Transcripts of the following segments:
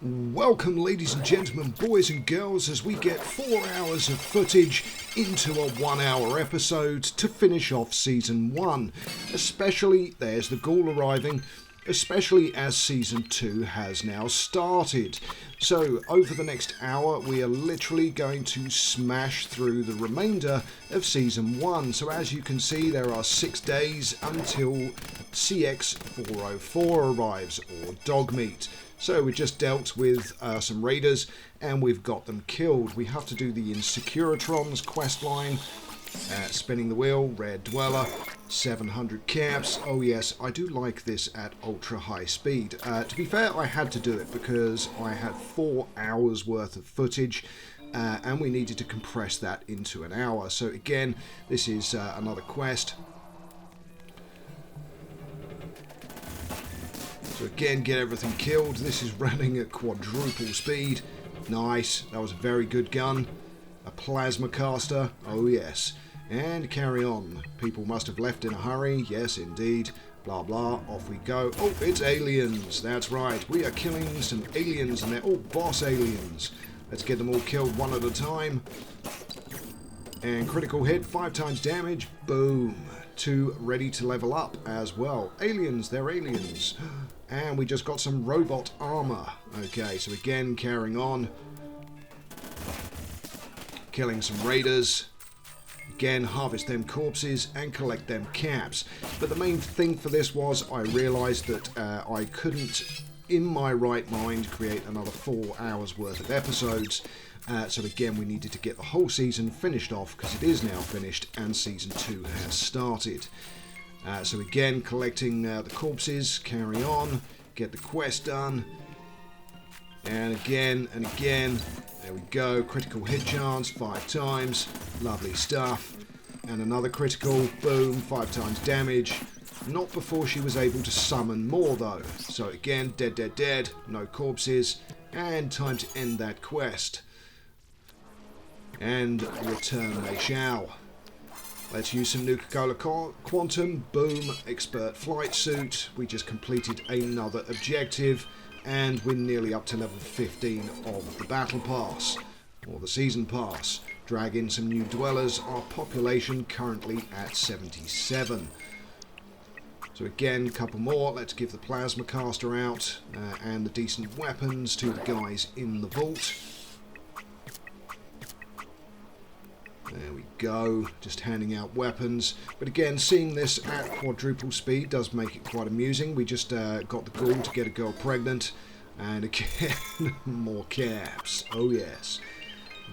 Welcome, ladies and gentlemen, boys and girls, as we get 4 hours of footage into a 1 hour episode to finish off Season 1. Especially, there's the ghoul arriving, especially as Season 2 has now started. So, over the next hour, we are literally going to smash through the remainder of Season 1. So, as you can see, there are 6 days until CX404 arrives, or Dogmeat. So we just dealt with some raiders and we've got them killed. We have to do the Insecuritrons questline, spinning the wheel, red dweller, 700 caps. Oh yes, I do like this at ultra high speed. To be fair, I had to do it because I had 4 hours worth of footage and we needed to compress that into an hour. So again, this is another quest. So again, get everything killed. This is running at quadruple speed. Nice. That was a very good gun. A plasma caster. Oh yes. And carry on. People must have left in a hurry. Yes, indeed. Blah, blah. Off we go. Oh, it's aliens. That's right. We are killing some aliens and they're all boss aliens. Let's get them all killed one at a time. And critical hit. 5 times damage. Boom. 2 ready to level up as well. Aliens. They're aliens. And we just got some robot armor. Okay, so again, carrying on. Killing some raiders. Again, harvest them corpses and collect them caps. But the main thing for this was I realised that I couldn't, in my right mind, create another 4 hours worth of episodes. So again, we needed to get the whole season finished off because it is now finished and Season 2 has started. So again, collecting the corpses, carry on, get the quest done, and again, there we go, critical hit chance, 5 times, lovely stuff, and another critical, boom, 5 times damage, not before she was able to summon more though, so again, dead, no corpses, and time to end that quest, and return they shall. Let's use some Nuka-Cola Quantum. Boom. Expert flight suit. We just completed another objective. And we're nearly up to level 15 of the Battle Pass. Or the Season Pass. Drag in some new dwellers. Our population currently at 77. So again, a couple more. Let's give the Plasma Caster out. And the decent weapons to the guys in the vault. There we go, just handing out weapons. But again, seeing this at quadruple speed does make it quite amusing. We just got the ghoul to get a girl pregnant. And again, more caps. Oh yes.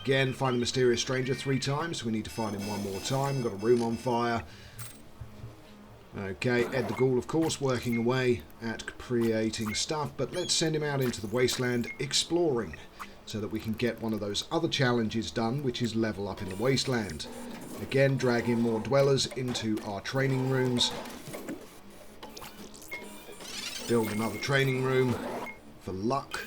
Again, find a mysterious stranger 3 times. We need to find him 1 more time. Got a room on fire. Okay, Ed the Ghoul, of course, working away at creating stuff. But let's send him out into the wasteland exploring, so that we can get one of those other challenges done, which is level up in the wasteland. Again, drag in more dwellers into our training rooms. Build another training room for luck.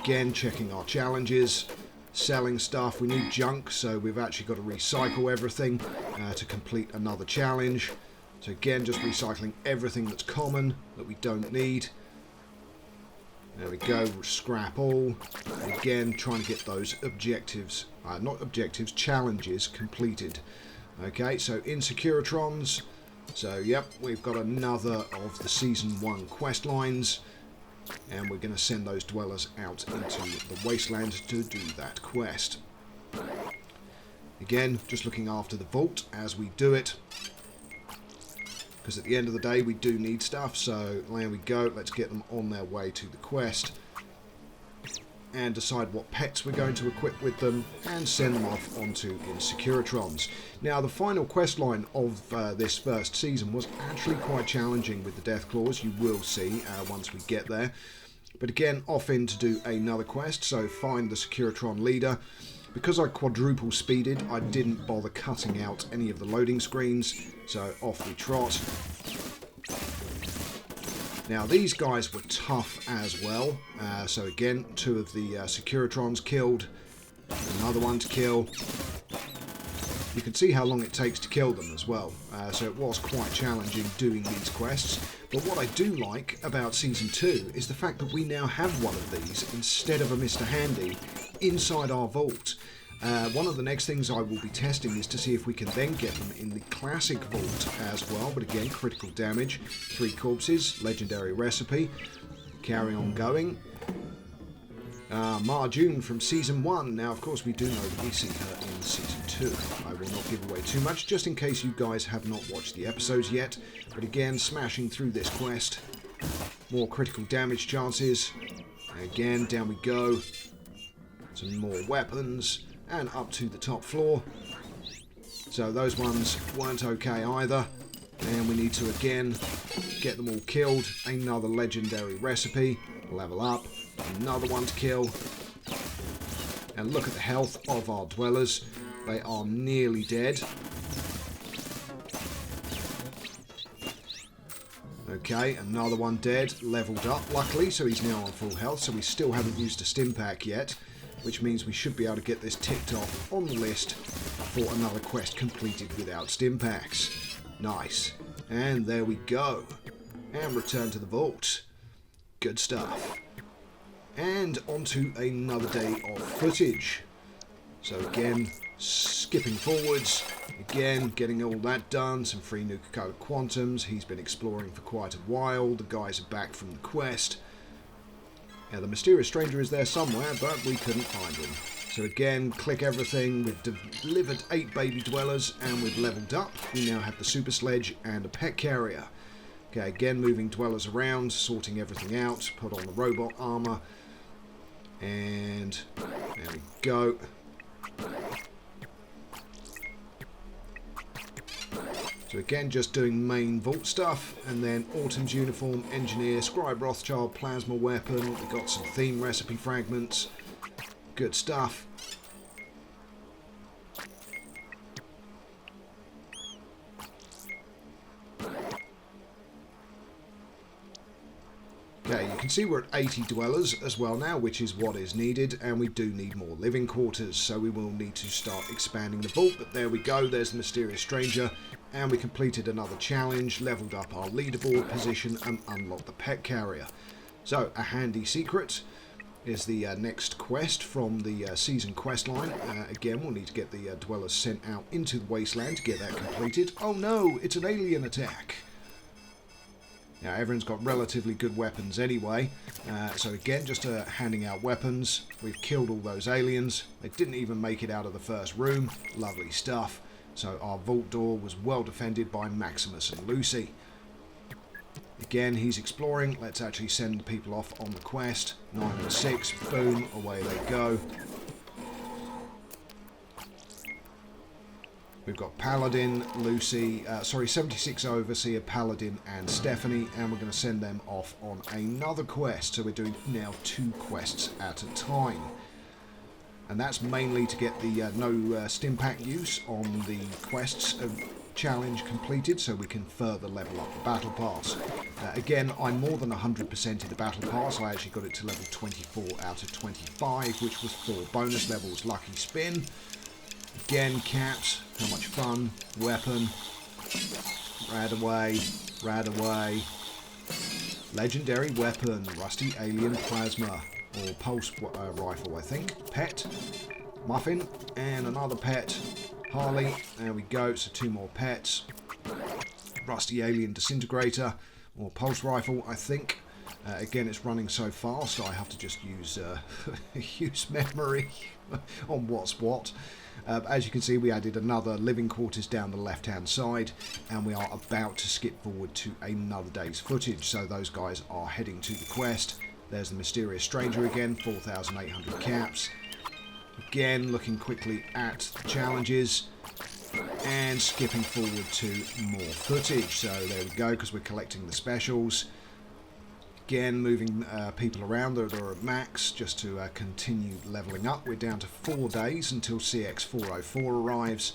Again, checking our challenges. Selling stuff. We need junk, so we've actually got to recycle everything to complete another challenge. So again, just recycling everything that's common that we don't need. There we go, scrap all. Again, trying to get those objectives, challenges completed. Okay, so Insecuritrons. So, yep, we've got another of the Season 1 quest lines. And we're going to send those dwellers out into the wasteland to do that quest. Again, just looking after the vault as we do it. Because at the end of the day we do need stuff, so there we go, let's get them on their way to the quest and decide what pets we're going to equip with them and send them off onto Insecuritrons. Now the final quest line of this first season was actually quite challenging with the Deathclaws, you will see once we get there, but again off in to do another quest, so find the Securitron leader. Because I quadruple speeded, I didn't bother cutting out any of the loading screens, so off we trot. Now these guys were tough as well, so again, 2 of the Securitrons killed, another one to kill. You can see how long it takes to kill them as well, so it was quite challenging doing these quests. But what I do like about Season 2 is the fact that we now have one of these instead of a Mr. Handy inside our vault. One of the next things I will be testing is to see if we can then get them in the classic vault as well, but again, critical damage, 3 corpses, legendary recipe, carry on going. Marjune from Season 1. Now, of course, we do know that we see her in Season 2. I will not give away too much, just in case you guys have not watched the episodes yet. But again, smashing through this quest. More critical damage chances. Again, down we go. Some more weapons. And up to the top floor. So those ones weren't okay either. And we need to, again, get them all killed. Another legendary recipe. Level up. Another one to kill. And look at the health of our dwellers. They are nearly dead. Okay, another one dead. Leveled up, luckily, so he's now on full health. So we still haven't used a stim pack yet, which means we should be able to get this ticked off on the list for another quest completed without stim packs. Nice. And there we go. And return to the vault. Good stuff. And onto another day of footage. So again, skipping forwards, again getting all that done, some free Nuka-Cola Quantums. He's been exploring for quite a while. The guys are back from the quest. Now the mysterious stranger is there somewhere, but we couldn't find him. So again, click everything. We've delivered 8 baby dwellers and we've leveled up. We now have the super sledge and a pet carrier. Okay, again moving dwellers around, sorting everything out, put on the robot armor. And there we go. So again, just doing main vault stuff, and then Autumn's uniform, engineer, scribe Rothschild, plasma weapon. We got some theme recipe fragments. Good stuff. Okay, you can see we're at 80 dwellers as well now, which is what is needed, and we do need more living quarters, so we will need to start expanding the vault. But there we go, there's the mysterious stranger, and we completed another challenge, leveled up our leaderboard position, and unlocked the pet carrier. So, a handy secret is the next quest from the season quest line. Again, we'll need to get the dwellers sent out into the wasteland to get that completed. Oh no, it's an alien attack! Now, everyone's got relatively good weapons anyway, so again, just handing out weapons. We've killed all those aliens. They didn't even make it out of the first room. Lovely stuff. So our vault door was well defended by Maximus and Lucy. Again, he's exploring. Let's actually send the people off on the quest. 9 and 6, boom, away they go. We've got Paladin, Lucy, 76 Overseer, Paladin and Stephanie, and we're going to send them off on another quest. So we're doing now 2 quests at a time. And that's mainly to get the no stim pack use on the quests challenge completed, so we can further level up the battle pass. Again, I'm more than 100% in the battle pass. I actually got it to level 24 out of 25, which was 4 bonus levels. Lucky spin. Again, caps, how much fun, weapon, rad away, legendary weapon, rusty alien plasma, or pulse rifle I think, pet, muffin, and another pet, Harley, there we go, so 2 more pets, rusty alien disintegrator, or pulse rifle I think. Again, it's running so fast I have to just use use memory on what's what. As you can see, we added another living quarters down the left hand side, and we are about to skip forward to another day's footage. So those guys are heading to the quest. There's the mysterious stranger again, 4,800 caps. Again, looking quickly at the challenges and skipping forward to more footage. So there we go, because we're collecting the specials. Again, moving people around that are at max just to continue leveling up. We're down to 4 days until CX404 arrives.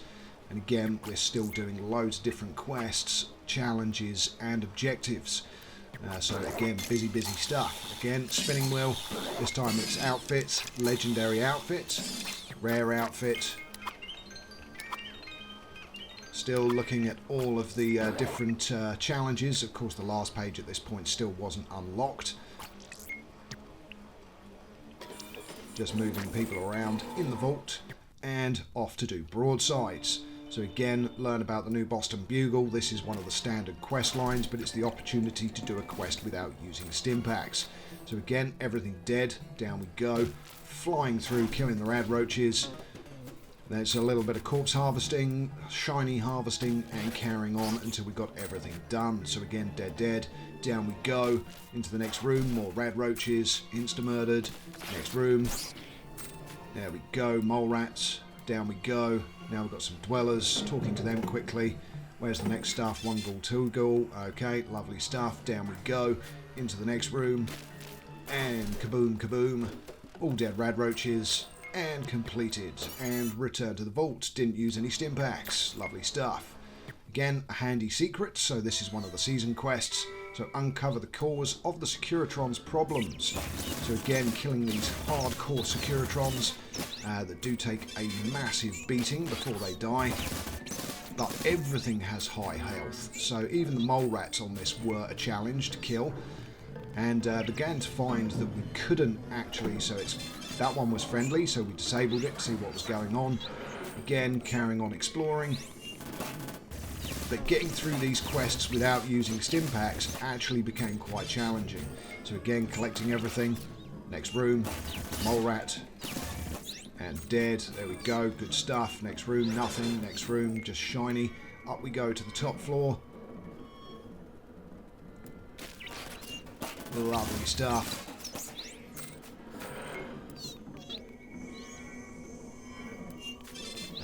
And again, we're still doing loads of different quests, challenges and objectives. So again, busy stuff. Again, spinning wheel. This time it's outfits, legendary outfit, rare outfit. Still looking at all of the different challenges. Of course, the last page at this point still wasn't unlocked. Just moving people around in the vault and off to do broadsides. So again, learn about the new Boston Bugle. This is one of the standard quest lines, but it's the opportunity to do a quest without using stim packs. So again, everything dead. Down we go. Flying through, killing the rad roaches. There's a little bit of corpse harvesting, shiny harvesting, and carrying on until we got everything done. So again, dead. Down we go. Into the next room. More rad roaches. Insta-murdered. Next room. There we go. Mole rats. Down we go. Now we've got some dwellers. Talking to them quickly. Where's the next stuff? One ghoul, two ghoul. Okay, lovely stuff. Down we go. Into the next room. And kaboom, kaboom. All dead rad roaches. And completed. And returned to the vault. Didn't use any stim packs. Lovely stuff. Again, a handy secret. So this is one of the season quests. So uncover the cause of the Securitrons' problems. So again, killing these hardcore Securitrons that do take a massive beating before they die. But everything has high health. So even the mole rats on this were a challenge to kill. And began to find that we couldn't actually, so that one was friendly, so we disabled it to see what was going on. Again, carrying on exploring. But getting through these quests without using stim packs actually became quite challenging. So again, collecting everything. Next room, mole rat, and dead. There we go, good stuff. Next room, nothing. Next room, just shiny. Up we go to the top floor. Lovely stuff.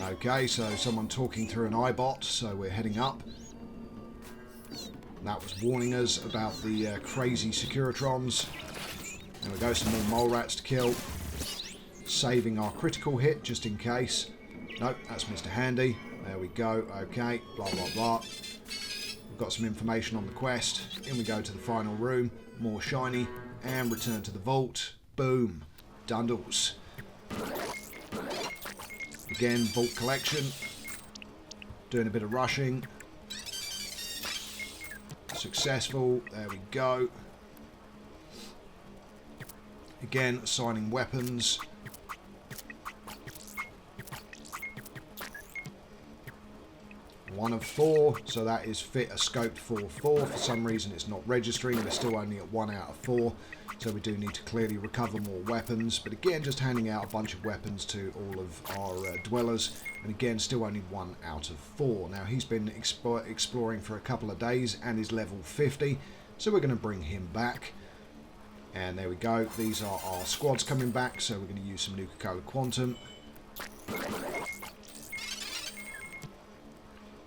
Okay, so someone talking through an iBot, so we're heading up. That was warning us about the crazy Securitrons. There we go, some more mole rats to kill. Saving our critical hit, just in case. Nope, that's Mr. Handy. There we go, okay, blah, blah, blah. We've got some information on the quest. In we go to the final room. More shiny. And return to the vault. Boom. Dundles. Again, vault collection. Doing a bit of rushing. Successful. There we go. Again, assigning weapons. One of 4, so that is fit a scoped 4-4. For some reason it's not registering. We're still only at 1 out of 4, so we do need to clearly recover more weapons. But again, just handing out a bunch of weapons to all of our dwellers, and again, still only 1 out of 4. Now he's been exploring for a couple of days and is level 50, so we're going to bring him back. And there we go. These are our squads coming back, so we're going to use some Nuka-Cola Quantum.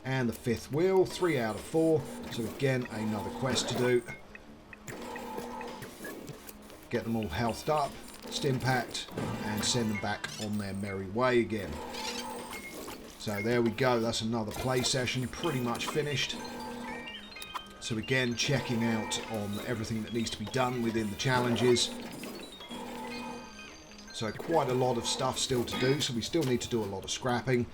And the 5th wheel, 3 out of 4. So again, another quest to do. Get them all healthed up, stim packed, and send them back on their merry way again. So there we go, that's another play session, pretty much finished. So again, checking out on everything that needs to be done within the challenges. So quite a lot of stuff still to do, so we still need to do a lot of scrapping.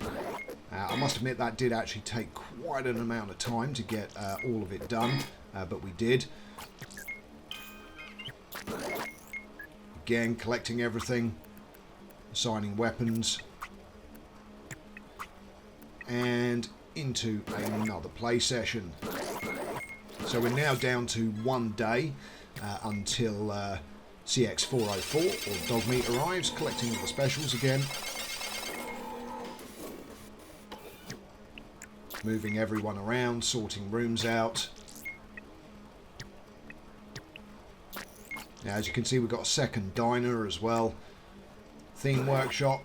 I must admit that did actually take quite an amount of time to get all of it done, but we did. Again, collecting everything, assigning weapons, and into another play session. So we're now down to 1 day until CX404 or Dogmeat arrives, collecting all the specials again. Moving everyone around, sorting rooms out. Now, as you can see, we've got a second diner as well. Theme workshop.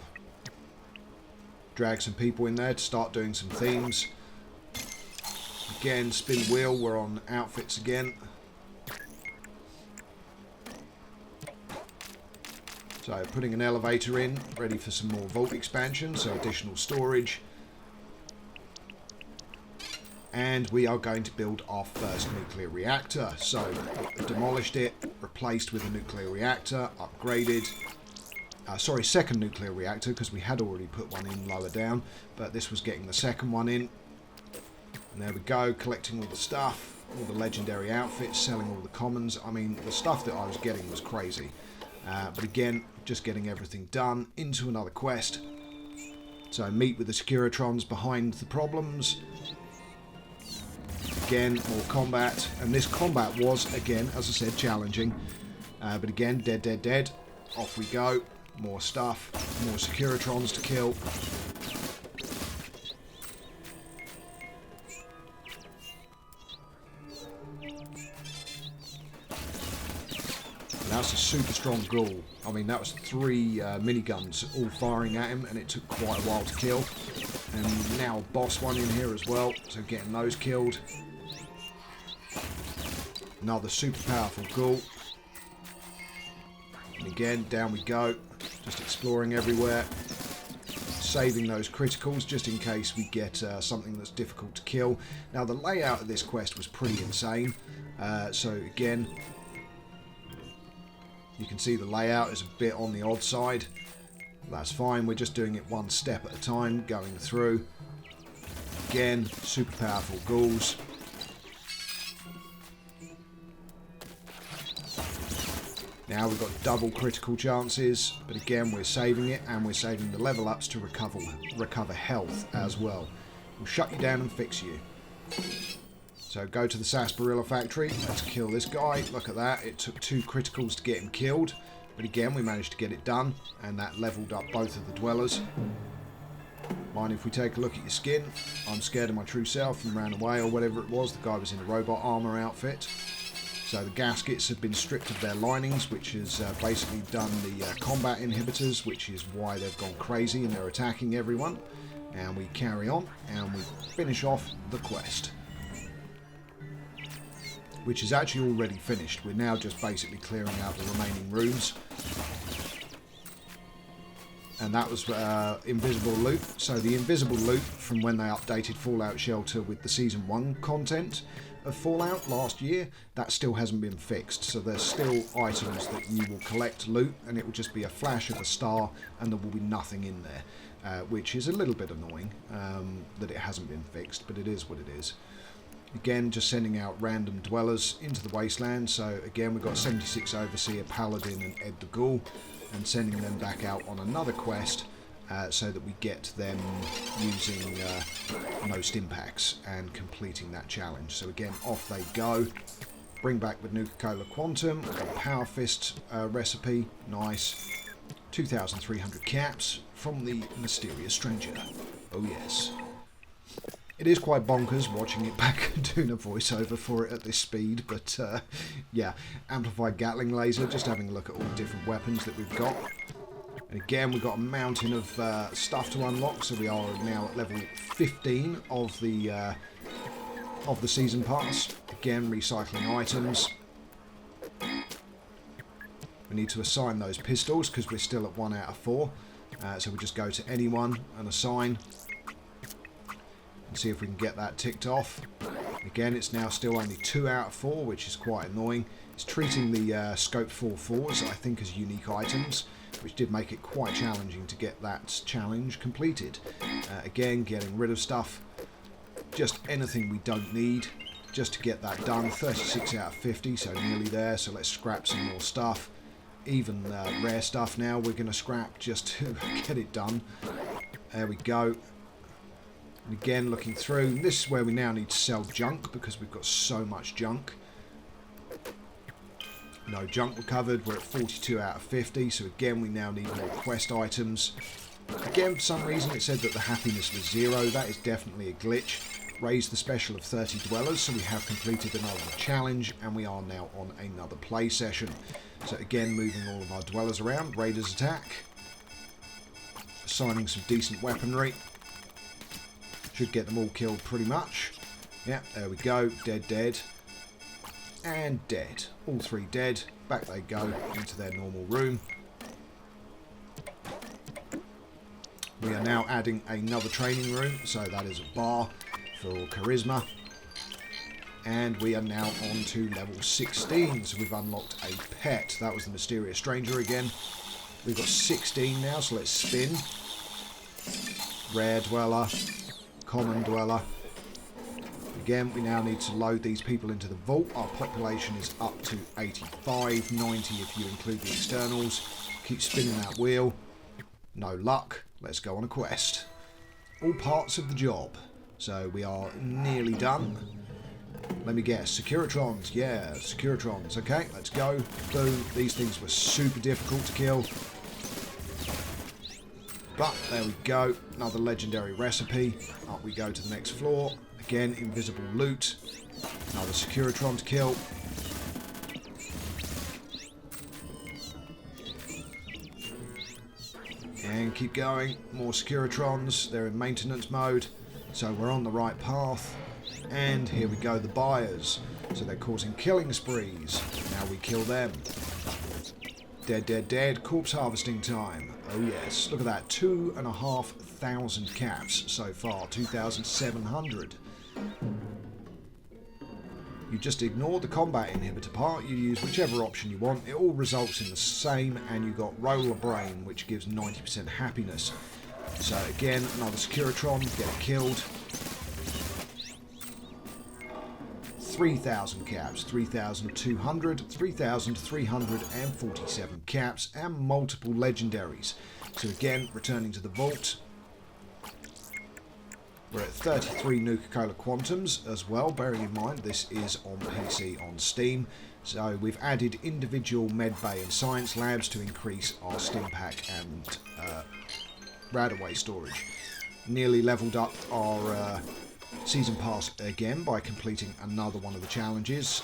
Drag some people in there to start doing some themes. Again, spin wheel, we're on outfits again. So, putting an elevator in, ready for some more vault expansion, so additional storage. And we are going to build our first nuclear reactor. So, demolished it, replaced with a nuclear reactor, upgraded. Second nuclear reactor, because we had already put one in lower down, but this was getting the second one in. And there we go, collecting all the stuff, all the legendary outfits, selling all the commons. I mean, the stuff that I was getting was crazy. But again, just getting everything done into another quest. So meet with the Securitrons behind the problems. Again, more combat. And this combat was, again, as I said, challenging. But again, dead, dead, dead. Off we go. More stuff. More Securitrons to kill. That's a super strong ghoul. I mean, that was 3 miniguns all firing at him, and it took quite a while to kill. And now a boss one in here as well, so getting those killed. Another super powerful ghoul. And again, down we go. Just exploring everywhere. Saving those criticals just in case we get something that's difficult to kill. Now, the layout of this quest was pretty insane. So again, you can see the layout is a bit on the odd side. That's fine, we're just doing it one step at a time, going through. Again, super powerful ghouls. Now we've got double critical chances, but again we're saving it, and we're saving the level ups to recover health as well. We'll shut you down and fix you. So go to the Sasparilla factory, let's kill this guy. Look at that, it took 2 criticals to get him killed. But again, we managed to get it done, and that leveled up both of the dwellers. Mind if we take a look at your skin? I'm scared of my true self and ran away, or whatever it was. The guy was in a robot armor outfit. So the gaskets have been stripped of their linings, which has basically done the combat inhibitors, which is why they've gone crazy and they're attacking everyone. And we carry on, and we finish off the quest, which is actually already finished. We're now just basically clearing out the remaining rooms. And that was invisible loot. So the invisible loot from when they updated Fallout Shelter with the Season 1 content of Fallout last year, that still hasn't been fixed. So there's still items that you will collect loot, and it will just be a flash of a star, and there will be nothing in there, which is a little bit annoying that it hasn't been fixed, but it is what it is. Again, just sending out random dwellers into the wasteland. So again, we've got 76 Overseer, Paladin and Ed the Ghoul, and sending them back out on another quest so that we get them using no stim packs and completing that challenge. So again, off they go. Bring back the Nuka-Cola Quantum. We've got a Power Fist recipe. Nice. 2,300 caps from the Mysterious Stranger. Oh yes. It is quite bonkers watching it back and doing a voiceover for it at this speed, but yeah, amplified Gatling laser, just having a look at all the different weapons that we've got. And again, we've got a mountain of stuff to unlock, so we are now at level 15 of the season pass. Again, recycling items. We need to assign those pistols because we're still at 1 out of 4. So we just go to anyone and assign. See if we can get that ticked off. Again, it's now still only 2 out of 4, which is quite annoying. It's treating the Scope 4/4s, I think, as unique items, which did make it quite challenging to get that challenge completed. Again, getting rid of stuff, just anything we don't need, just to get that done. 36 out of 50, so nearly there. So let's scrap some more stuff. Even rare stuff now we're going to scrap just to get it done. There we go. And again, looking through, this is where we now need to sell junk because we've got so much junk. No junk recovered, we're at 42 out of 50, so again we now need more quest items. Again, for some reason it said that the happiness was 0, that is definitely a glitch. Raise the special of 30 dwellers, so we have completed another challenge, and we are now on another play session. So again, moving all of our dwellers around, raiders attack. Assigning some decent weaponry. Should get them all killed pretty much. Yeah, there we go. Dead, dead. And dead. All 3 dead. Back they go into their normal room. We are now adding another training room. So that is a bar for charisma. And we are now on to level 16. So we've unlocked a pet. That was the Mysterious Stranger again. We've got 16 now, so let's spin. Rare Dweller. Common Dweller. Again, we now need to load these people into the vault. Our population is up to 85, 90 if you include the externals. Keep spinning that wheel. No luck. Let's go on a quest. All parts of the job. So we are nearly done. Let me guess. Securitrons. Yeah, Securitrons. Okay, let's go. Boom. These things were super difficult to kill. But there we go. Another legendary recipe. Up we go to the next floor. Again, invisible loot. Another Securitron to kill. And keep going. More Securitrons. They're in maintenance mode. So we're on the right path. And here we go, the buyers. So they're causing killing sprees. Now we kill them. Dead, dead, dead. Corpse harvesting time. Oh yes, look at that. 2,500 caps so far. 2,700. You just ignore the combat inhibitor part. You use whichever option you want. It all results in the same, and you got roller brain, which gives 90% happiness. So again, another Securitron. Get it killed. 3,000 caps, 3,200, 3,347 caps, and multiple legendaries. So again, returning to the vault, we're at 33 Nuka-Cola Quantums as well, bearing in mind this is on PC on Steam. So we've added individual medbay and science labs to increase our stim pack and radaway storage. Nearly leveled up our Season Pass again by completing another one of the challenges.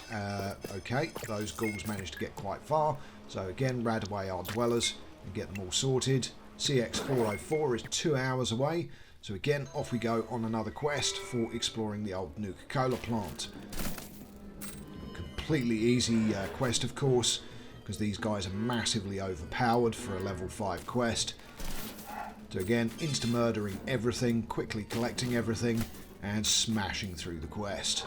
Okay, those ghouls managed to get quite far. So again, rad away our dwellers and get them all sorted. CX404 is 2 hours away. So again, off we go on another quest for exploring the old Nuka-Cola plant. Completely easy quest, of course, because these guys are massively overpowered for a level 5 quest. So again, insta-murdering everything, quickly collecting everything, and smashing through the quest.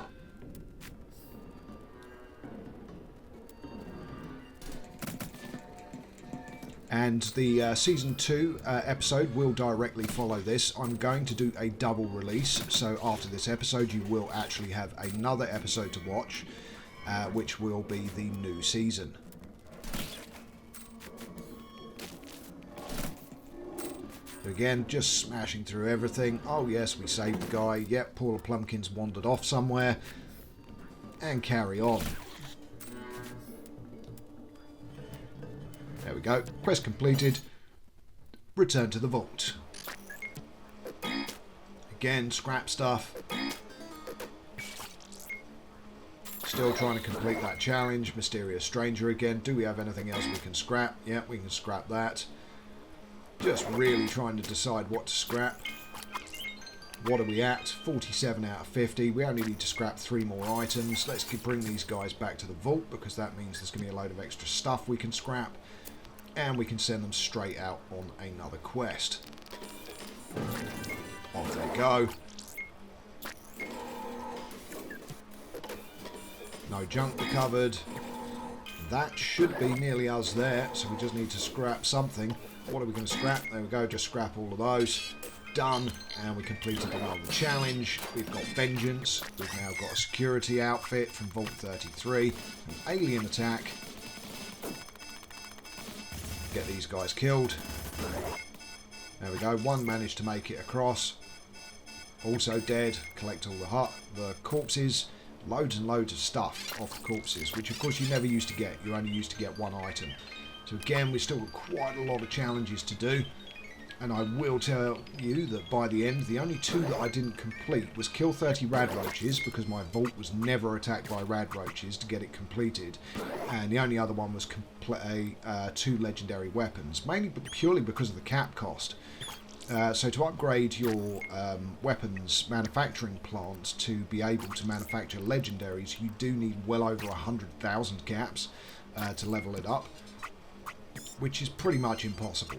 And the Season 2 episode will directly follow this. I'm going to do a double release, so after this episode you will actually have another episode to watch, which will be the new season. Again, just smashing through everything. Oh yes, we saved the guy. Yep, Paula Plumpkins wandered off somewhere. And carry on. There we go. Quest completed. Return to the vault. Again, scrap stuff. Still trying to complete that challenge. Mysterious stranger again. Do we have anything else we can scrap? Yep, we can scrap that. Just really trying to decide what to scrap. What are we at? 47 out of 50. We only need to scrap 3 more items. Let's bring these guys back to the vault, because that means there's going to be a load of extra stuff we can scrap. And we can send them straight out on another quest. Off they go. No junk recovered. That should be nearly us there, so we just need to scrap something. What are we going to scrap? There we go, just scrap all of those. Done, and we completed another challenge. We've got Vengeance. We've now got a security outfit from Vault 33. An alien attack. Get these guys killed. There we go, one managed to make it across. Also dead. Collect all the corpses. Loads and loads of stuff off the corpses, which of course you never used to get. You only used to get one item. So again, we've still got quite a lot of challenges to do. And I will tell you that by the end, the only 2 that I didn't complete was kill 30 radroaches, because my vault was never attacked by radroaches to get it completed. And the only other one was 2 legendary weapons, mainly purely because of the cap cost. So to upgrade your weapons manufacturing plant to be able to manufacture legendaries, you do need well over 100,000 caps to level it up, which is pretty much impossible.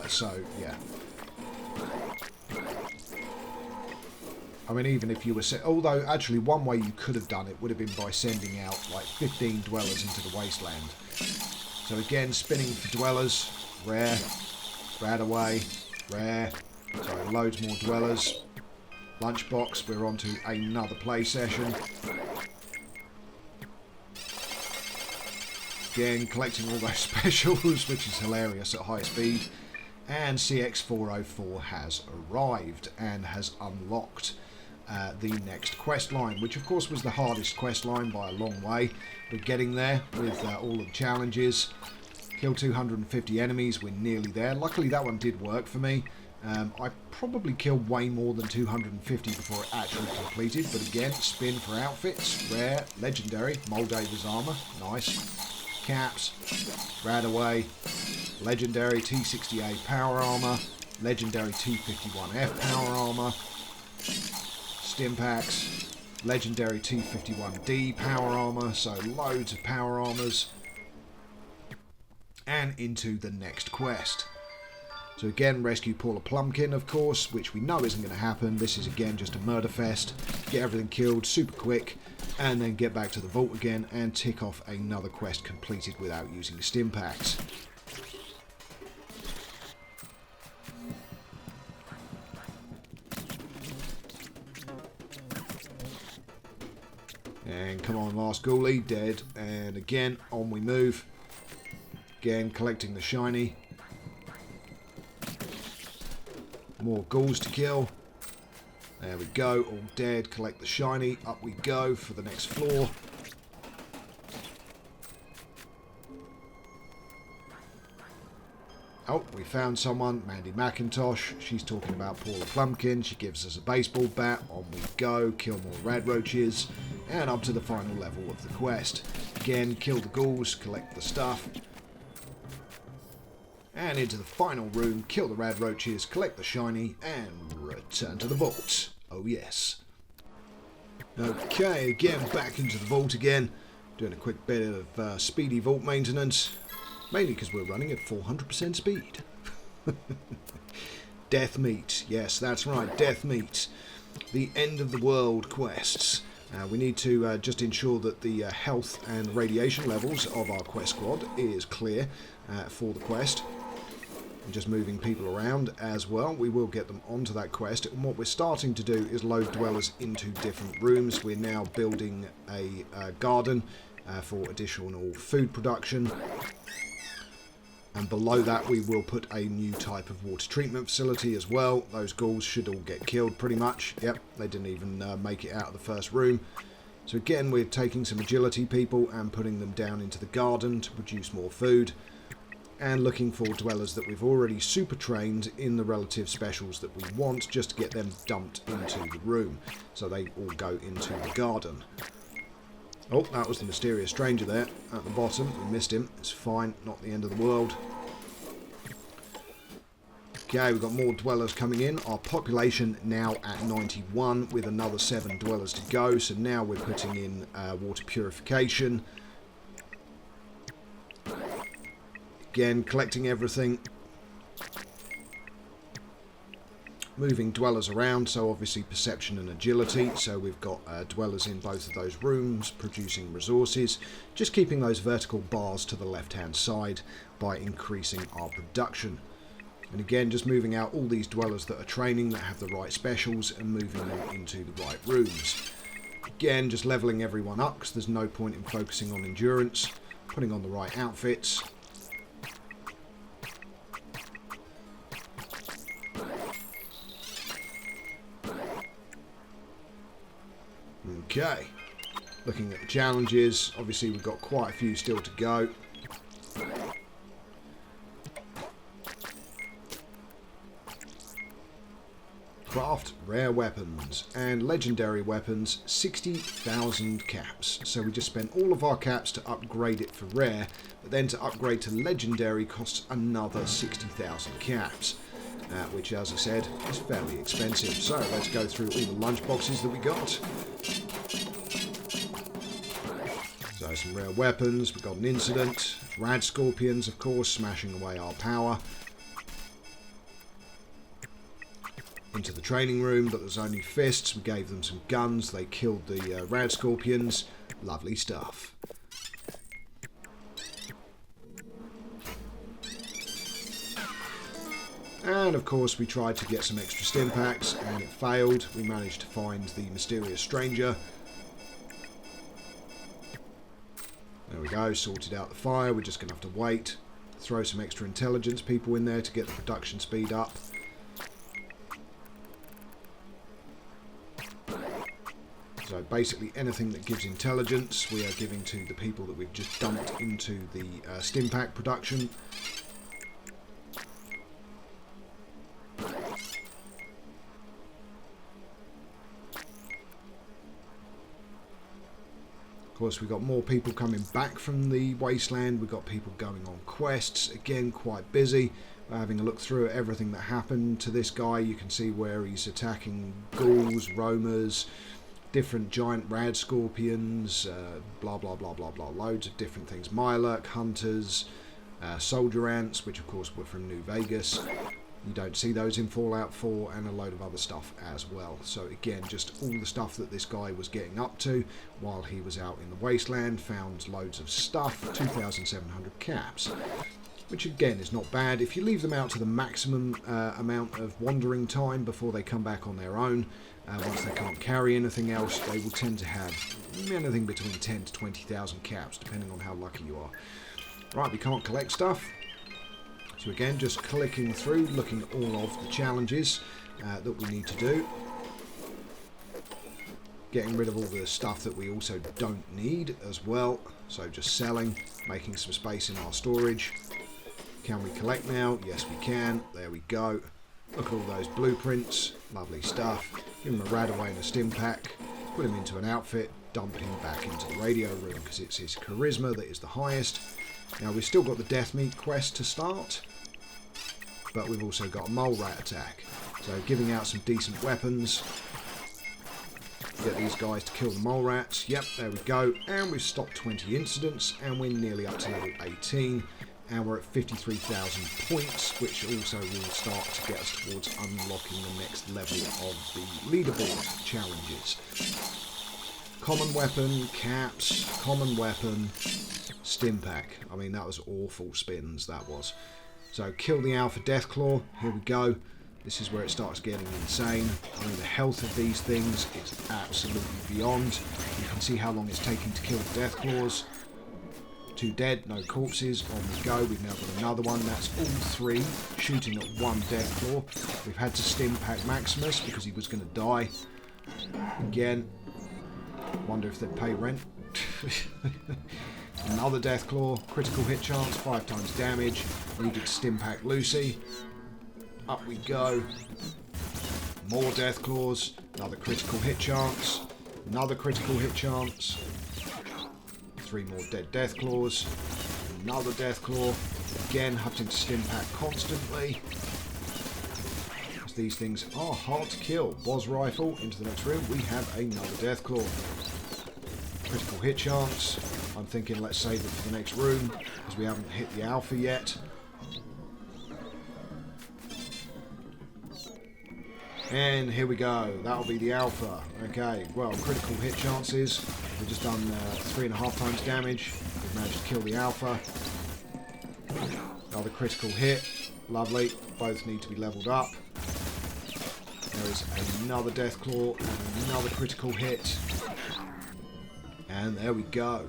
So yeah, I mean, even if you were although actually one way you could have done it would have been by sending out like 15 dwellers into the wasteland. So again, spinning for dwellers, rare, rad away, rare. So loads more dwellers. Lunchbox, we're on to another play session. Again, collecting all those specials, which is hilarious at high speed. And CX404 has arrived and has unlocked the next quest line, which of course was the hardest quest line by a long way. We're getting there with all of the challenges. Kill 250 enemies, we're nearly there. Luckily that one did work for me. I probably killed way more than 250 before it actually completed, but again, spin for outfits, rare, legendary, Moldaver's armour, nice. Caps, Radaway, legendary T68 power armour, legendary T51F power armour, Stimpaks, legendary T51D power armour, so loads of power armours, and into the next quest. So again, rescue Paula Plumpkin, of course, which we know isn't going to happen. This is again just a murder fest. Get everything killed super quick, and then get back to the vault again and tick off another quest completed without using Stimpaks. And come on, last ghoulie, dead. And again, on we move. Again, collecting the shiny. More ghouls to kill. There we go, all dead. Collect the shiny. Up we go for the next floor. Oh, we found someone, Mandy McIntosh. She's talking about Paula Plumpkin. She gives us a baseball bat. On we go. Kill more rad roaches. And up to the final level of the quest. Again, kill the ghouls, collect the stuff. And into the final room, kill the rad roaches, collect the shiny, and return to the vault. Oh yes. Okay, again, back into the vault again. Doing a quick bit of speedy vault maintenance. Mainly because we're running at 400% speed. Death Meat. Yes, that's right, Death Meat. The end of the world quests. We need to just ensure that the health and radiation levels of our quest squad is clear for the quest. And just moving people around as well. We will get them onto that quest. And what we're starting to do is load dwellers into different rooms. We're now building a garden for additional food production. And below that we will put a new type of water treatment facility as well. Those ghouls should all get killed pretty much. Yep, they didn't even make it out of the first room. So again, we're taking some agility people and putting them down into the garden to produce more food. And looking for dwellers that we've already super trained in the relative specials that we want, just to get them dumped into the room. So they all go into the garden. Oh, that was the mysterious stranger there at the bottom. We missed him. It's fine, not the end of the world. Okay, we've got more dwellers coming in. Our population now at 91 with another 7 dwellers to go. So now we're putting in water purification. Again, collecting everything. Moving dwellers around, so obviously perception and agility. So we've got dwellers in both of those rooms producing resources. Just keeping those vertical bars to the left-hand side by increasing our production. And again, just moving out all these dwellers that are training, that have the right specials, and moving them into the right rooms. Again, just leveling everyone up, because there's no point in focusing on endurance. Putting on the right outfits. Okay, looking at the challenges, obviously we've got quite a few still to go. Craft rare weapons and legendary weapons, 60,000 caps. So we just spent all of our caps to upgrade it for rare, but then to upgrade to legendary costs another 60,000 caps. Which, as I said, is fairly expensive. So let's go through all the lunch boxes that we got. So some rare weapons. We've got an incident. Rad scorpions, of course, smashing away our power. Into the training room, but there's only fists. We gave them some guns. They killed the rad scorpions. Lovely stuff. And of course we tried to get some extra stim packs and it failed. We managed to find the mysterious stranger. There we go, sorted out the fire. We're just going to have to wait. Throw some extra intelligence people in there to get the production speed up. So basically anything that gives intelligence we are giving to the people that we've just dumped into the stim pack production. Of course, we've got more people coming back from the wasteland. We've got people going on quests. Again, quite busy. We're having a look through at everything that happened to this guy. You can see where he's attacking ghouls, roamers, different giant rad scorpions, blah, blah, blah, blah, blah. Loads of different things. Mirelurk, hunters, soldier ants, which of course were from New Vegas. You don't see those in Fallout 4, and a load of other stuff as well. So again, just all the stuff that this guy was getting up to while he was out in the wasteland. Found loads of stuff, 2,700 caps, which again is not bad. If you leave them out to the maximum amount of wandering time before they come back on their own, once they can't carry anything else, they will tend to have anything between 10 to 20,000 caps, depending on how lucky you are. Right, we can't collect stuff. So again, just clicking through, looking at all of the challenges that we need to do. Getting rid of all the stuff that we also don't need as well. So just selling, making some space in our storage. Can we collect now? Yes, we can. There we go. Look at all those blueprints. Lovely stuff. Give him a rad away in a stim pack. Put him into an outfit. Dump him back into the radio room because it's his charisma that is the highest. Now we've still got the death meat quest to start, but we've also got a mole rat attack. So giving out some decent weapons. Get these guys to kill the mole rats. Yep, there we go. And we've stopped 20 incidents, and we're nearly up to level 18. And we're at 53,000 points, which also will start to get us towards unlocking the next level of the leaderboard challenges. Common weapon, caps, common weapon, stim pack. I mean, that was awful spins, that was. So kill the alpha Deathclaw. Here we go. This is where it starts getting insane. I mean, the health of these things is absolutely beyond. You can see how long it's taking to kill the Deathclaws. 2 dead, no corpses. On we go. We've now got another one. That's all 3 shooting at 1 Deathclaw. We've had to stim pack Maximus because he was going to die. Again, wonder if they'd pay rent. Another Deathclaw, critical hit chance, 5 times damage. Needed to stim pack Lucy. Up we go. More Deathclaws, another critical hit chance, another critical hit chance. 3 more dead Deathclaws, another Deathclaw. Again, having to stim pack constantly. As these things are hard to kill. Boss rifle, into the next room, we have another Deathclaw. Critical hit chance. I'm thinking let's save it for the next room, because we haven't hit the alpha yet. And here we go, that'll be the alpha. Okay, well, critical hit chances. We've just done 3.5 times damage. We've managed to kill the alpha. Another critical hit. Lovely. Both need to be leveled up. There is another Deathclaw and another critical hit. And there we go.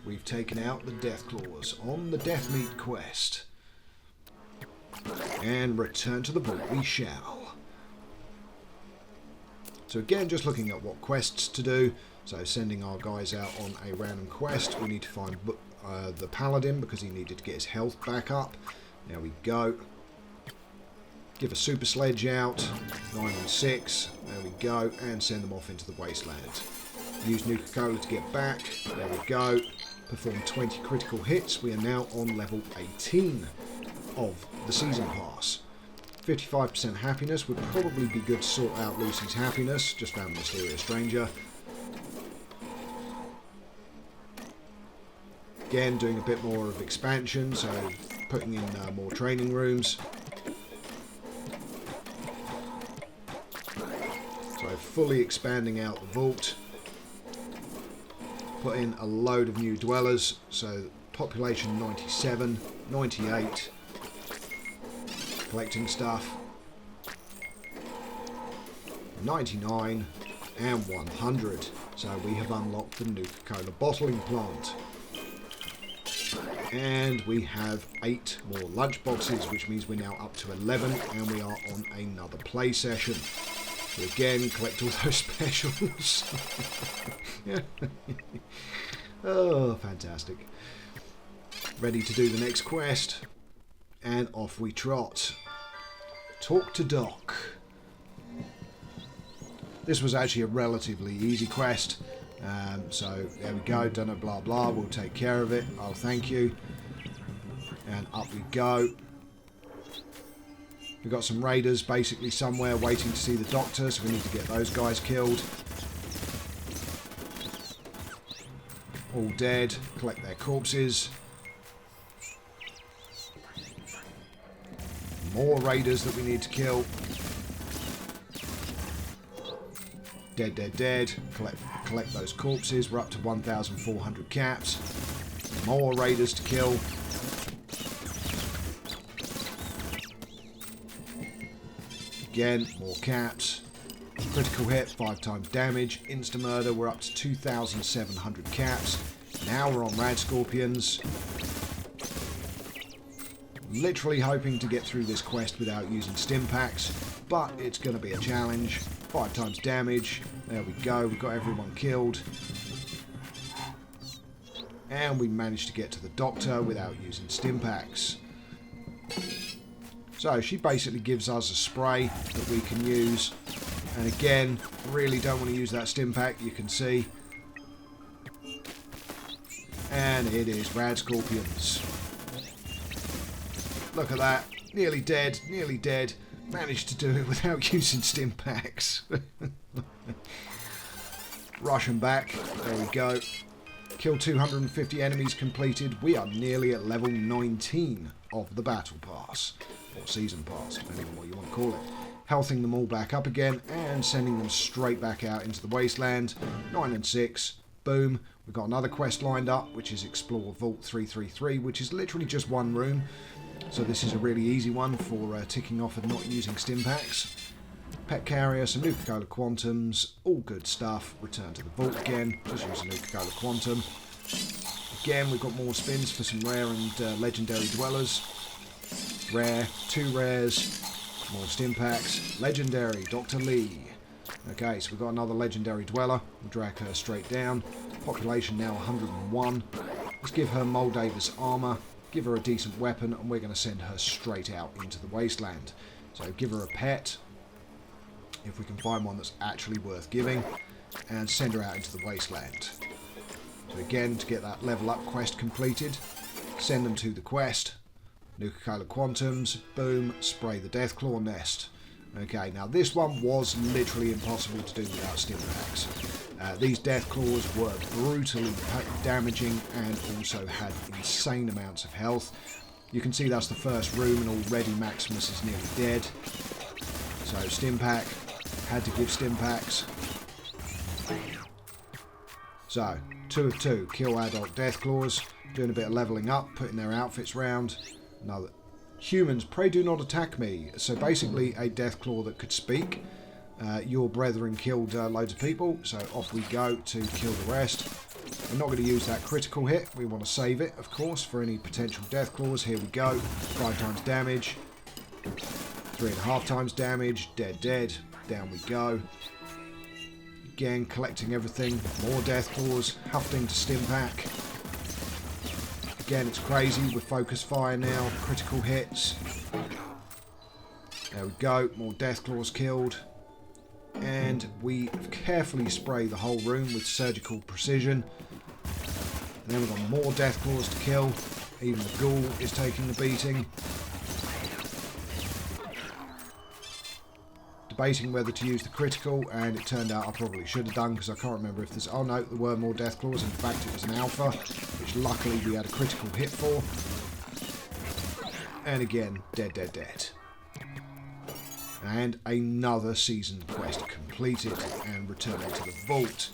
We've taken out the Deathclaws on the Death Meat quest. And return to the vault we shall. So again, just looking at what quests to do. So sending our guys out on a random quest. We need to find the Paladin because he needed to get his health back up. There we go. Give a super sledge out. 9 and 6. There we go. And send them off into the wasteland. Use Nuka-Cola to get back. There we go. Perform 20 critical hits. We are now on level 18 of the Season Pass. 55% happiness. Would probably be good to sort out Lucy's happiness. Just found the mysterious stranger. Again, doing a bit more of expansion, so putting in more training rooms. So fully expanding out the vault. Put in a load of new dwellers, so population 97, 98. collecting stuff. 99 and 100. So we have unlocked the Nuka-Cola bottling plant. And we have 8 more lunch boxes, which means we're now up to 11, and we are on another play session. So again, collect all those specials. Oh, fantastic. Ready to do the next quest. And off we trot. Talk to Doc. This was actually a relatively easy quest. So there we go, don't know, blah blah, we'll take care of it. Oh, thank you. And up we go. We've got some raiders basically somewhere waiting to see the doctor, so we need to get those guys killed. All dead. Collect their corpses. More raiders that we need to kill. Dead, dead, dead. Collect those corpses. We're up to 1,400 caps. More raiders to kill. Again, more caps. Critical hit, 5 times damage. Insta-murder, we're up to 2,700 caps. Now we're on rad scorpions. Literally hoping to get through this quest without using stim packs, but it's going to be a challenge. 5 times damage. There we go. We've got everyone killed. And we managed to get to the doctor without using stim packs. So she basically gives us a spray that we can use. And again, really don't want to use that stim pack, you can see. And it is rad scorpions. Look at that. Nearly dead, nearly dead. Managed to do it without using stim packs. Rush them back. There we go. Kill 250 enemies completed. We are nearly at level 19 of the Battle Pass. Or Season Pass, depending on what you want to call it. Healthing them all back up again and sending them straight back out into the wasteland. 9 and 6. Boom. We've got another quest lined up, which is Explore Vault 333, which is literally just one room. So this is a really easy one for ticking off and not using stim packs. Pet carrier, some Nuka-Cola quantums, all good stuff. Return to the vault again, just use a Nuka-Cola quantum. Again, we've got more spins for some rare and legendary dwellers. Rare, 2 rares, more stim packs. Legendary, Dr. Lee. Okay, so we've got another legendary dweller. We'll drag her straight down. Population now 101. Let's give her Moldavis armor. Give her a decent weapon, and we're going to send her straight out into the wasteland. So give her a pet, if we can find one that's actually worth giving, and send her out into the wasteland. So again, to get that level up quest completed, send them to the quest. Nuka-Cola quantums, boom, spray the Deathclaw nest. Okay, now this one was literally impossible to do without stim packs. These Deathclaws were brutally damaging and also had insane amounts of health. You can see that's the first room and already Maximus is nearly dead. So stim pack, had to give stim packs. So, 2 of 2, kill adult Deathclaws, doing a bit of levelling up, putting their outfits round. Another. Humans, pray do not attack me. So basically a Deathclaw that could speak. Your brethren killed loads of people, so off we go to kill the rest. We're not going to use that critical hit. We want to save it, of course, for any potential Deathclaws. Here we go. 5 times damage. 3.5 times damage. Dead, dead. Down we go. Again, collecting everything. More Deathclaws. Hufting to stim pack. Again, it's crazy with focus fire now. Critical hits. There we go. More Deathclaws killed. And we carefully spray the whole room with surgical precision. And then we've got more Deathclaws to kill. Even the ghoul is taking the beating. Debating whether to use the critical, and it turned out I probably should have done because I can't remember if there's... Oh no, there were more Deathclaws. In fact, it was an alpha, which luckily we had a critical hit for. And again, dead, dead, dead. And another season quest completed and returning to the vault.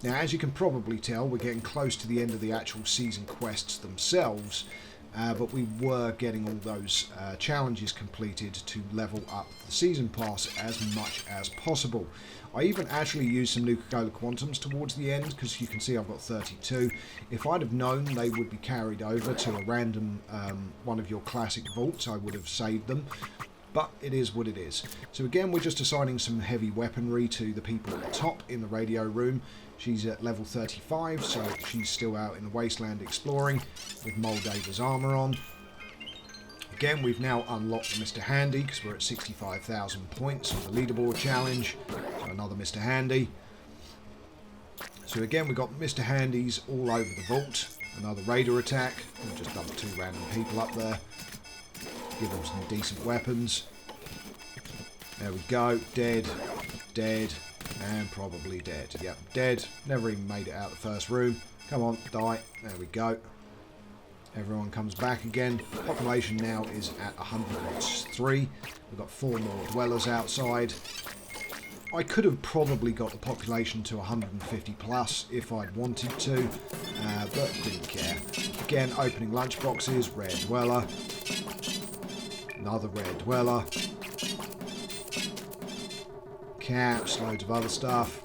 Now, as you can probably tell, we're getting close to the end of the actual season quests themselves. but we were getting all those challenges completed to level up the season pass as much as possible. I even actually used some Nuka-Cola Quantums towards the end, because you can see I've got 32. If I'd have known they would be carried over to a random one of your classic vaults, I would have saved them. But it is what it is. So again, we're just assigning some heavy weaponry to the people at the top in the radio room. She's at level 35, so she's still out in the wasteland exploring with Moldava's armour on. Again, we've now unlocked Mr. Handy because we're at 65,000 points on the leaderboard challenge. So another Mr. Handy. So again, we've got Mr. Handys all over the vault. Another raider attack. We've just dumped 2 random people up there. Give them some decent weapons. There we go. Dead. Dead. And probably dead. Yep, dead. Never even made it out the first room. Come on, die. There we go. Everyone comes back again. Population now is at 103. We've got 4 more dwellers outside. I could have probably got the population to 150 plus if I'd wanted to, but didn't care. Again, opening lunchboxes. Rare dweller. Another rare dweller. Caps, loads of other stuff.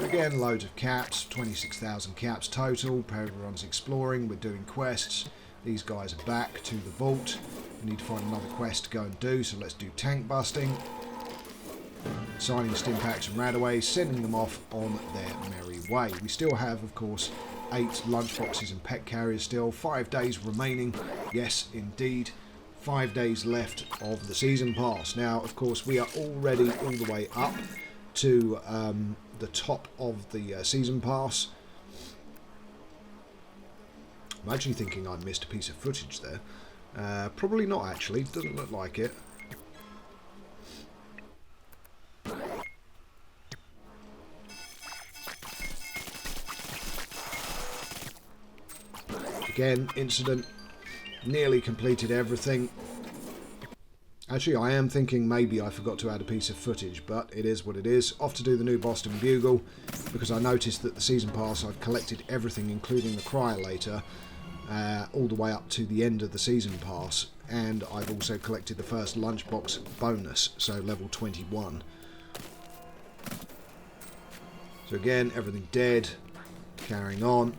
Again, loads of caps, 26,000 caps total. Everyone's exploring, we're doing quests. These guys are back to the vault. We need to find another quest to go and do, so let's do tank busting. Signing Stimpaks and Radaways, sending them off on their merry way. We still have, of course, 8 lunchboxes and pet carriers still. 5 days remaining. Yes, indeed. 5 days left of the season pass. Now, of course, we are already all the way up to the top of the season pass. I'm actually thinking I missed a piece of footage there. Probably not, actually. Doesn't look like it. Again, incident. Nearly completed everything. Actually, I am thinking maybe I forgot to add a piece of footage, but it is what it is. Off to do the new Boston Bugle, because I noticed that the season pass, I've collected everything, including the Cryolator, all the way up to the end of the season pass, and I've also collected the first lunchbox bonus, so level 21. So again, everything dead. Carrying on,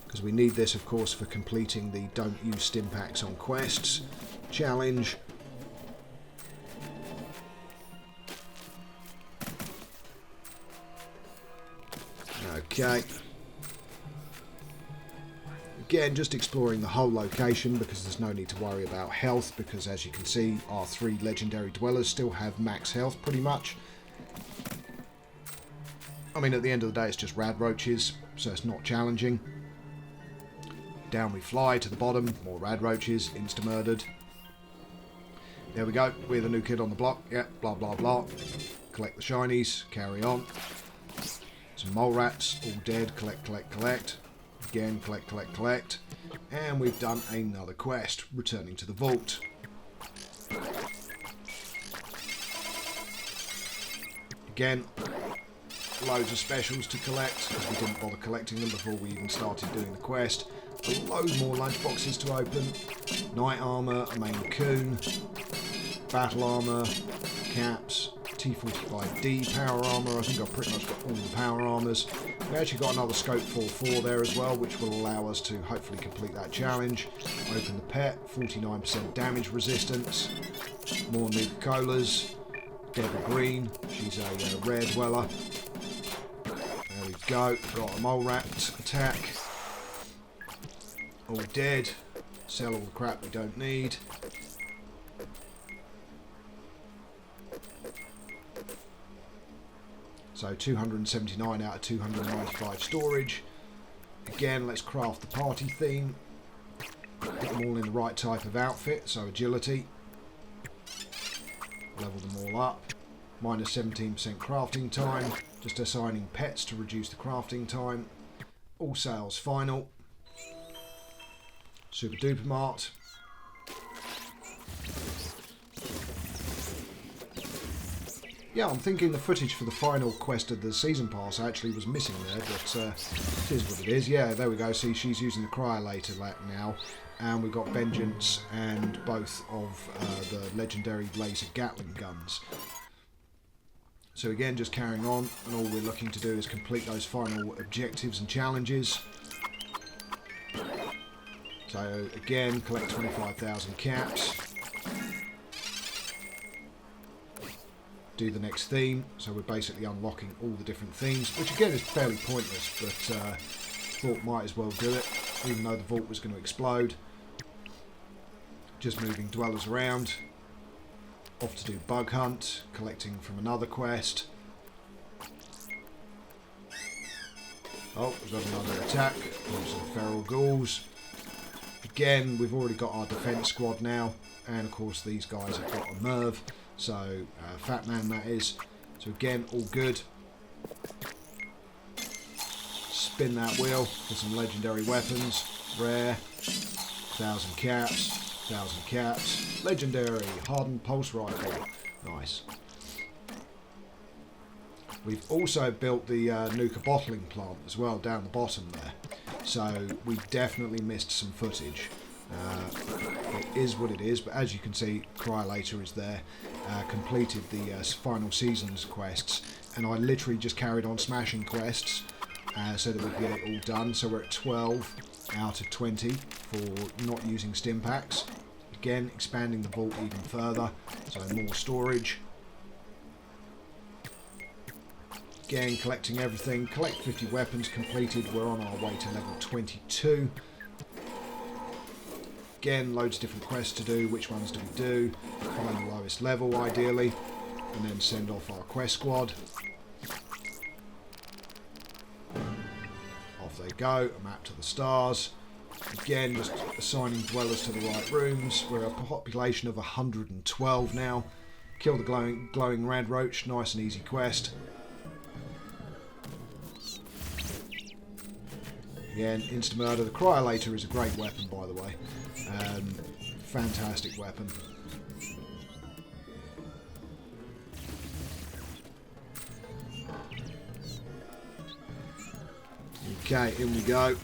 because we need this, of course, for completing the Don't Use Stimpaks on Quests challenge. Okay. Again, just exploring the whole location, because there's no need to worry about health, because as you can see, our 3 legendary dwellers still have max health pretty much. I mean, at the end of the day, it's just rad roaches, so it's not challenging. Down we fly to the bottom, more rad roaches, insta-murdered. There we go, we're the new kid on the block, yeah, blah blah blah. Collect the shinies, carry on. Some mole rats, all dead, collect, collect, collect. Again, collect, collect, collect. And we've done another quest, returning to the vault. Again, loads of specials to collect, because we didn't bother collecting them before we even started doing the quest. A load more lunchboxes to open. Knight armour, a Maine Coon, battle armour, caps, T45D power armour. I think I've pretty much got all the power armours. We actually got another scope 4.4 there as well, which will allow us to hopefully complete that challenge. Open the pet, 49% damage resistance. More Nuka-Colas. Devil Green, she's a rare dweller. There we go, got a mole rat attack. All dead. Sell all the crap we don't need. So 279 out of 295 storage. Again, let's craft the party theme. Put them all in the right type of outfit, so agility. Level them all up. Minus 17% crafting time. Just assigning pets to reduce the crafting time. All sales final. Super-Duper Mart. Yeah, I'm thinking the footage for the final quest of the season pass actually was missing there, but it is what it is. Yeah, there we go. See, she's using the cryolator now, and we've got Vengeance and both of the legendary laser Gatling guns. So again, just carrying on, and all we're looking to do is complete those final objectives and challenges. So again, collect 25,000 caps. Do the next theme, so we're basically unlocking all the different themes, which again is fairly pointless, but thought might as well do it, even though the vault was going to explode. Just moving dwellers around. Off to do bug hunt, collecting from another quest. Oh, we've got another attack. Some feral ghouls. Again, we've already got our defence squad now, and of course these guys have got a Merv. So, Fat Man that is. So again, all good. Spin that wheel for some legendary weapons. Rare. 1,000 caps. 1,000 caps. Legendary. Hardened pulse rifle. Nice. We've also built the Nuka bottling plant as well down the bottom there. So we definitely missed some footage. It is what it is, but as you can see, Cryolator is there. Completed the final season's quests, and I literally just carried on smashing quests so that we could get it all done. So we're at 12 out of 20 for not using stim packs. Again, expanding the vault even further, so more storage. Again, collecting everything. Collect 50 weapons completed. We're on our way to level 22. Again, loads of different quests to do. Which ones do we do? Find the lowest level, ideally, and then send off our quest squad. Off they go. A map to the stars. Again, just assigning dwellers to the right rooms. We're a population of 112 now. Kill the glowing rad roach. Nice and easy quest. Again, insta-murder. The Cryolator is a great weapon, by the way. Fantastic weapon. Okay, in we go.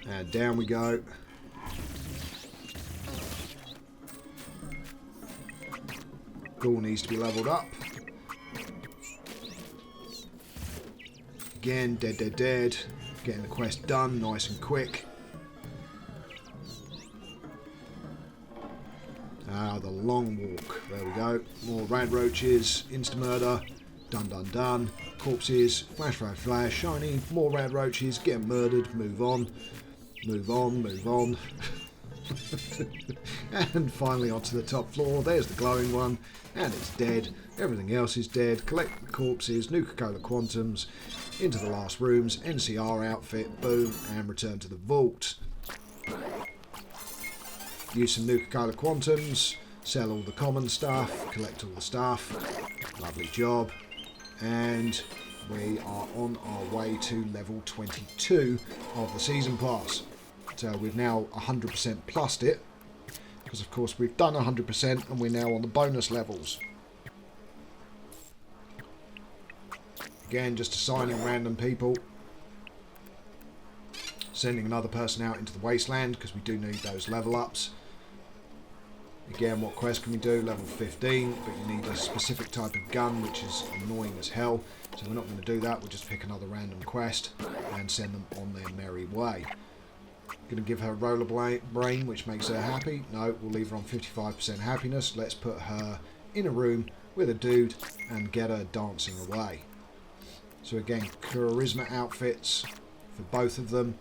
And down we go. Ghoul needs to be leveled up. Again, dead. Getting the quest done, nice and quick. The long walk. There we go. More rad roaches, insta-murder. Done. Corpses, flash, shiny. More rad roaches, get murdered, move on. And finally onto the top floor. There's the glowing one, and it's dead. Everything else is dead. Collect the corpses, Nuka-Cola Quantums, into the last rooms, NCR outfit, boom, and return to the vault. Use some Nuka-Cola Quantums, sell all the common stuff, collect all the stuff. Lovely job. And we are on our way to level 22 of the season pass. So we've now 100% plussed it, because of course we've done 100% and we're now on the bonus levels. Again, just assigning random people. Sending another person out into the wasteland, because we do need those level ups. Again, what quest can we do? Level 15, but you need a specific type of gun, which is annoying as hell. So we're not going to do that. We'll just pick another random quest and send them on their merry way. Going to give her roller brain, which makes her happy. No, we'll leave her on 55% happiness. Let's put her in a room with a dude and get her dancing away. So again, charisma outfits for both of them.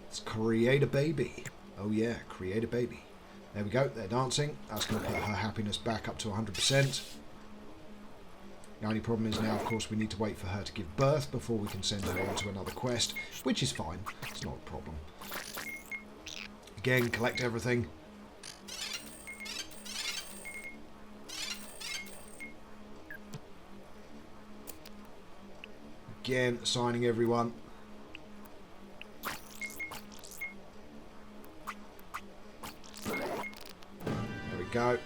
Let's create a baby. Oh yeah, create a baby. There we go, they're dancing. That's going to put her happiness back up to 100%. The only problem is now, of course, we need to wait for her to give birth before we can send her on to another quest, which is fine. It's not a problem. Again, collect everything. Again, assigning everyone. There we go.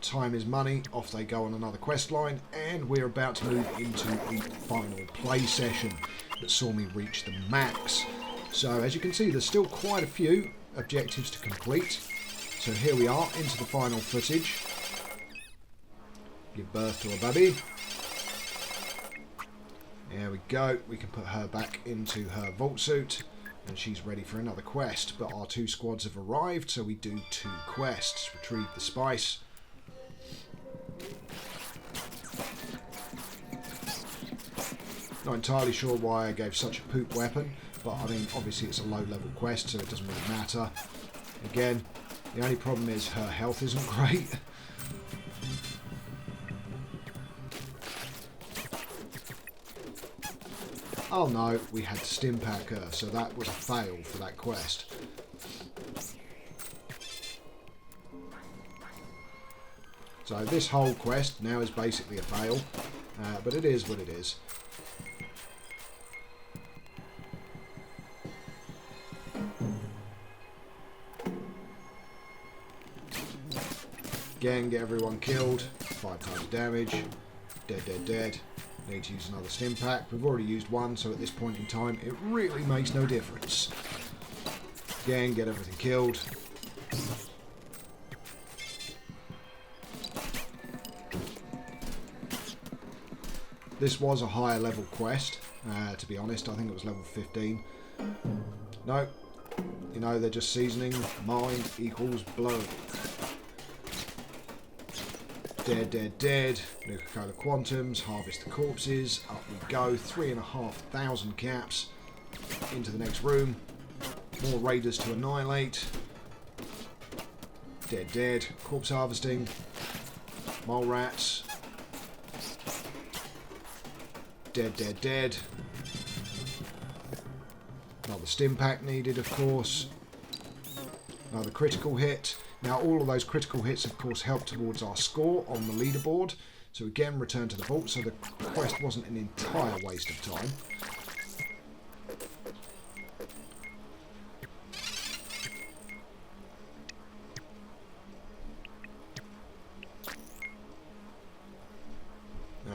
Time is money. Off they go on another quest line, and we're about to move into the final play session that saw me reach the max. So as you can see, there's still quite a few objectives to complete. So here we are into the final footage. Give birth to a baby. There we go. We can put her back into her vault suit, and she's ready for another quest. But our 2 squads have arrived, so we do 2 quests. Retrieve the spice. Not entirely sure why I gave such a poop weapon, but I mean, obviously it's a low level quest, so it doesn't really matter. Again, the only problem is her health isn't great. Oh no, we had to stim pack her, so that was a fail for that quest. So this whole quest now is basically a fail, but it is what it is. Again, get everyone killed. 5 times damage. Dead, dead, dead. Need to use another stim pack. We've already used one, so at this point in time, it really makes no difference. Again, get everything killed. This was a higher level quest, to be honest. I think it was level 15. No. You know, they're just seasoning. Mind equals blood. Dead, dead, dead. Nuka-Cola Quantums. Harvest the corpses. Up we go. 3,500 caps. Into the next room. More raiders to annihilate. Dead, dead. Corpse harvesting. Mole rats. Dead, dead, dead. Another stim pack needed, of course. Another critical hit. Now, all of those critical hits, of course, help towards our score on the leaderboard. So again, return to the vault, so the quest wasn't an entire waste of time.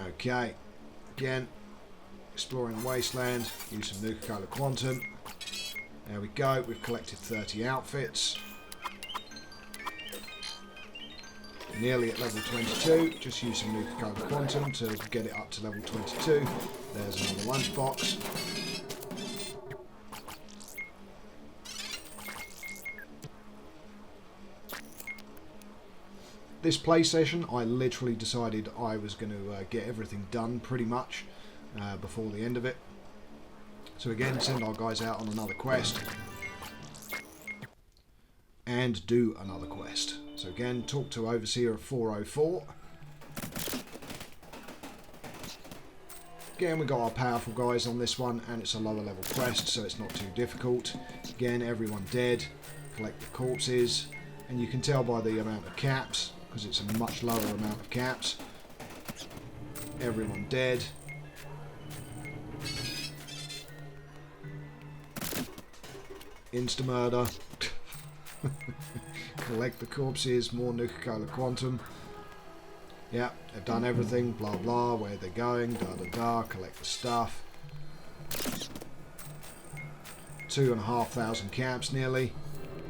Okay. Again, exploring the wasteland. Use some Nuka-Cola Quantum. There we go. We've collected 30 outfits. Nearly at level 22. Just use some Nuka-Cola Quantum to get it up to level 22. There's another lunchbox. This play session, I literally decided I was going to get everything done pretty much before the end of it. So again, send our guys out on another quest. And do another quest. So again, talk to Overseer of 404. Again, we got our powerful guys on this one, and it's a lower level quest, so it's not too difficult. Again, everyone dead. Collect the corpses, and you can tell by the amount of caps, because it's a much lower amount of caps. Everyone dead. Insta-murder. Collect the corpses, more Nuka-Cola Quantum. Yeah, they've done everything, blah blah, where they're going, da da da, collect the stuff. 2,500 caps nearly.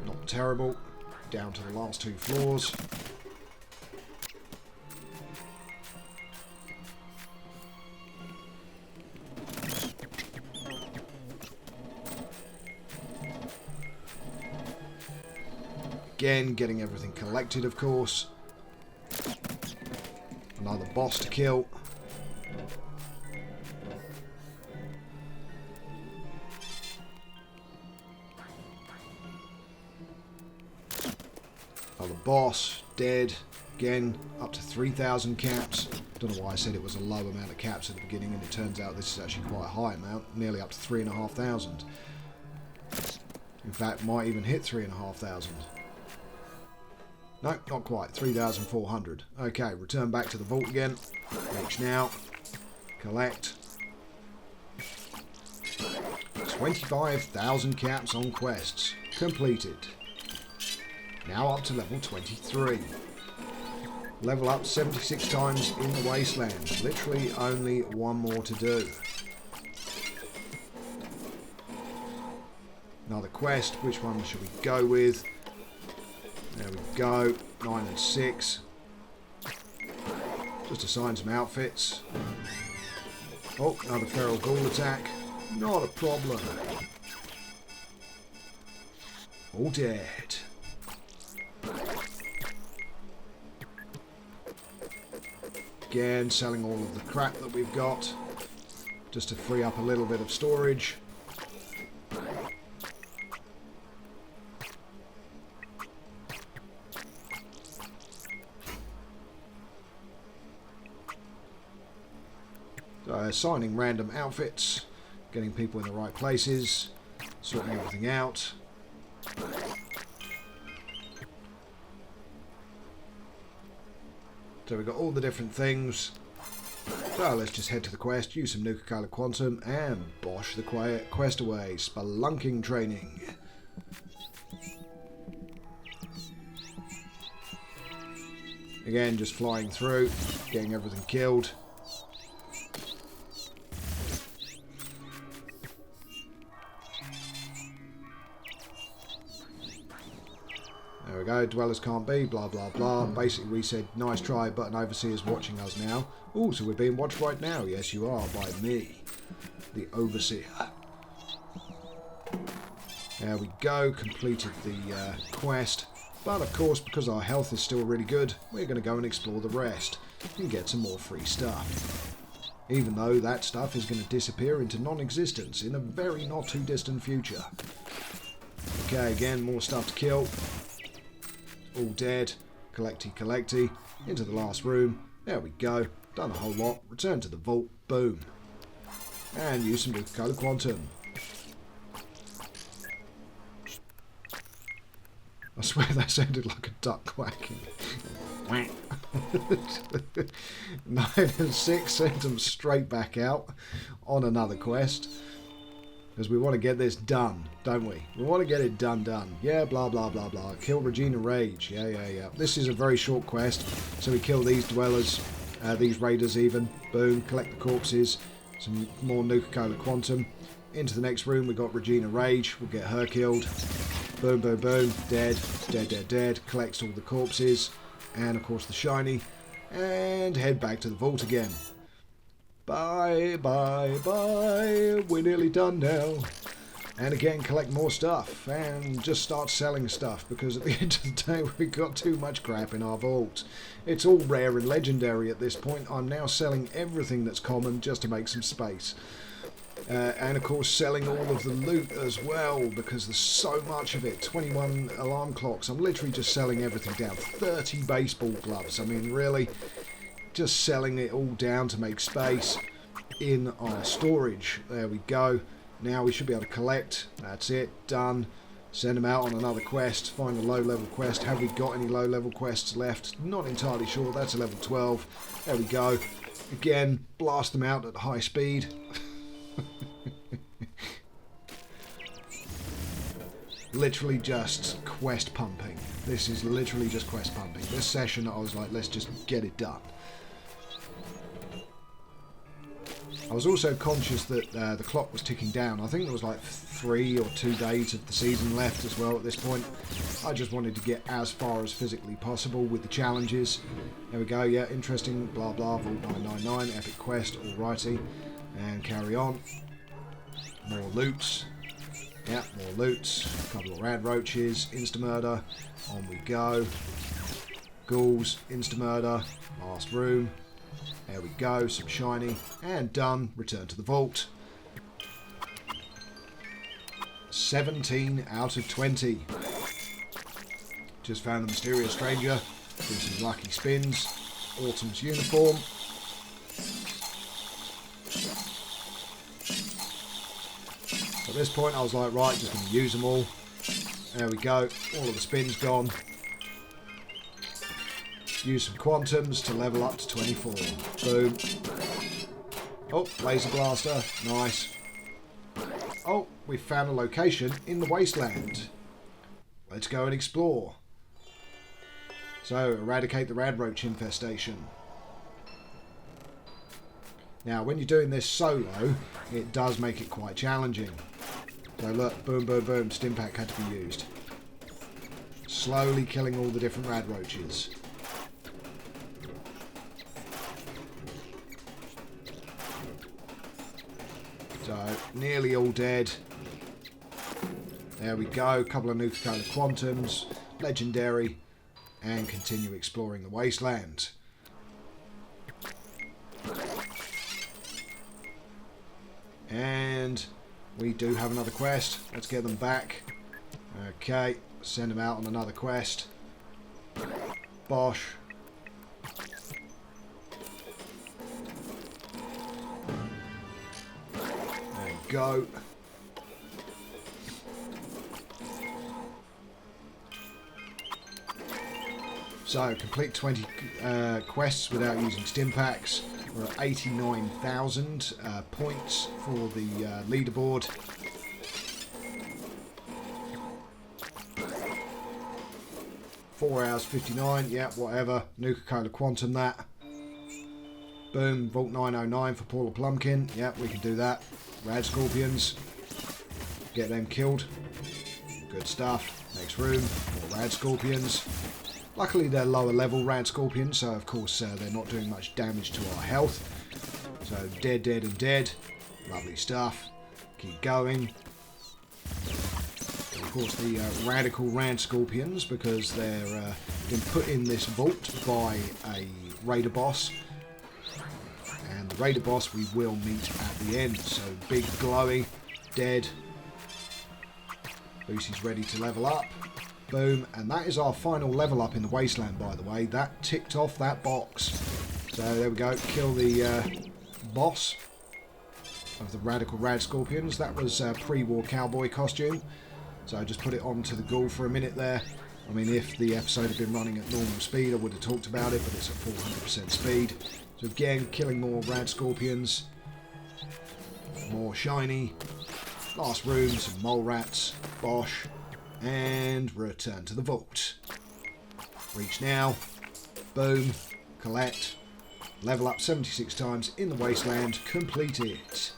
Not terrible. Down to the last 2 floors. Again, getting everything collected, of course. Another boss to kill. Another boss, dead. Again, up to 3,000 caps. Don't know why I said it was a low amount of caps at the beginning, and it turns out this is actually quite a high amount, nearly up to 3,500. In fact, might even hit 3,500. No, not quite. 3,400. Okay, return back to the vault again. Reach now. Collect. 25,000 caps on quests. Completed. Now up to level 23. Level up 76 times in the wasteland. Literally only one more to do. Another quest. Which one should we go with? There we go. 9 and 6. Just assign some outfits. Oh, another feral ghoul attack. Not a problem. All dead. Again, selling all of the crap that we've got. Just to free up a little bit of storage. Assigning random outfits, getting people in the right places, sorting everything out. So we've got all the different things. So let's just head to the quest, use some Nuka-Cola Quantum, and bosh the quest away. Spelunking training. Again, just flying through, getting everything killed. There we go, dwellers can't be, blah blah blah. Basically we said, nice try, but an overseer's watching us now. Oh, so we're being watched right now. Yes you are, by me, the overseer. There we go, completed the quest. But of course, because our health is still really good, we're going to go and explore the rest and get some more free stuff. Even though that stuff is going to disappear into non-existence in a very not too distant future. Okay, again, more stuff to kill. All dead. Collecty. Into the last room. There we go. Done a whole lot. Return to the vault. Boom. And use some Nuka-Cola Quantum. I swear that sounded like a duck quacking. 9 and 6 sent them straight back out on another quest. Because we want to get this done, don't we? We want to get it done. Yeah, blah, blah, blah, blah. Kill Regina Rage. Yeah. This is a very short quest. So we kill these dwellers, these raiders even. Boom, collect the corpses. Some more Nuka-Cola Quantum. Into the next room, we've got Regina Rage. We'll get her killed. Boom, boom, boom. Dead. Collects all the corpses. And, of course, the shiny. And head back to the vault again. Bye. We're nearly done now. And again, collect more stuff. And just start selling stuff. Because at the end of the day, we've got too much crap in our vault. It's all rare and legendary at this point. I'm now selling everything that's common just to make some space. And of course selling all of the loot as well, because there's so much of it. 21 alarm clocks. I'm literally just selling everything down. 30 baseball gloves. I mean, really, just selling it all down to make space in our storage. There we go. Now we should be able to collect. That's it. Done. Send them out on another quest. Find a low-level quest. Have we got any low-level quests left? Not entirely sure. That's a level 12. There we go. Again, blast them out at high speed. Literally just quest pumping. This is literally just quest pumping. This session I was like, let's just get it done. I was also conscious that the clock was ticking down. I think there was like 3 or 2 days of the season left as well at this point. I just wanted to get as far as physically possible with the challenges. There we go, yeah, interesting, blah blah, Vault 999, epic quest, alrighty. And carry on. More loots. Yeah, more loots. A couple of rad roaches. Insta-murder. On we go. Ghouls. Insta-murder. Last room. There we go. Some shiny. And done. Return to the vault. 17 out of 20. Just found a mysterious stranger. Do some lucky spins. Autumn's uniform. At this point I was like, right, just going to use them all. There we go, all of the spins gone. Use some quantums to level up to 24. Boom. Oh, laser blaster, nice. Oh, we found a location in the wasteland. Let's go and explore. So, eradicate the rad roach infestation. Now, when you're doing this solo, it does make it quite challenging. So look, boom, boom, boom, Stimpack had to be used. Slowly killing all the different rad roaches. So, nearly all dead. There we go, a couple of Nuka-Cola Quantums, legendary, and continue exploring the wasteland. And we do have another quest. Let's get them back. Okay, send them out on another quest. Bosh. There you go. So, complete 20 quests without using Stimpaks. We're at 89,000 points for the leaderboard. Four hours 59, yeah, whatever. Nuka-Cola Quantum that. Boom, Vault 909 for Paula Plumpkin. Yeah, we can do that. Rad Scorpions. Get them killed. Good stuff. Next room, more Rad Scorpions. Luckily they're lower level Rad Scorpions, so of course they're not doing much damage to our health. So dead, dead and dead. Lovely stuff. Keep going. And of course the radical Rad Scorpions, because they're been put in this vault by a raider boss. And the raider boss we will meet at the end. So big glowy, dead. Lucy's ready to level up. Boom, and that is our final level up in the wasteland, by the way. That ticked off that box. So there we go, kill the boss of the radical Rad Scorpions. That was a pre-war cowboy costume. So I just put it onto the ghoul for a minute there. I mean, if the episode had been running at normal speed, I would have talked about it, but it's at 400% speed. So again, killing more Rad Scorpions. More shiny. Last room, some mole rats. Bosh. And return to the vault. Reach now. Boom. Collect. Level up 76 times in the wasteland. Complete it.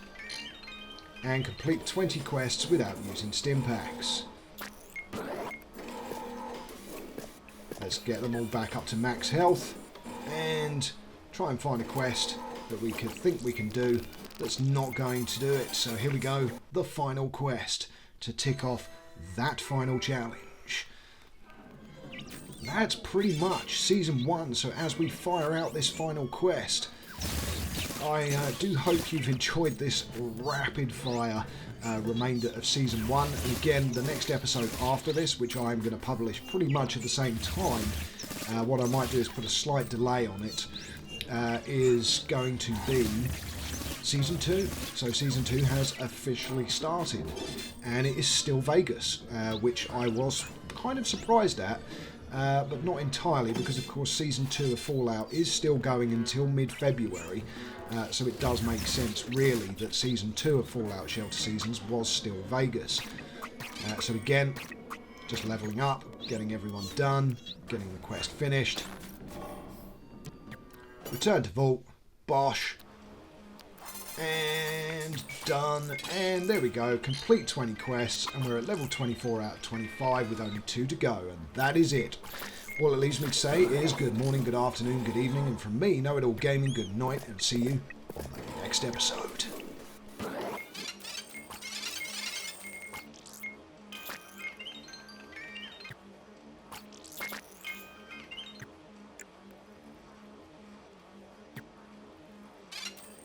And complete 20 quests without using Stimpaks. Let's get them all back up to max health. And try and find a quest that we can think we can do that's not going to do it. So here we go. The final quest to tick off that final challenge. That's pretty much Season 1, so as we fire out this final quest, I do hope you've enjoyed this rapid fire remainder of Season 1. And again, the next episode after this, which I'm going to publish pretty much at the same time, what I might do is put a slight delay on it, is going to be Season 2. So Season 2 has officially started, and it is still Vegas, which I was kind of surprised at, but not entirely, because of course Season 2 of Fallout is still going until mid-February, so it does make sense really that Season 2 of Fallout Shelter Seasons was still Vegas. So again, just leveling up, getting everyone done, getting the quest finished. Return to Vault, Bosh. And done, and there we go, complete 20 quests, and we're at level 24 out of 25 with only 2 to go, and that is it. All it leaves me to say is good morning, good afternoon, good evening, and from me, Know It All Gaming, good night, and see you on the next episode.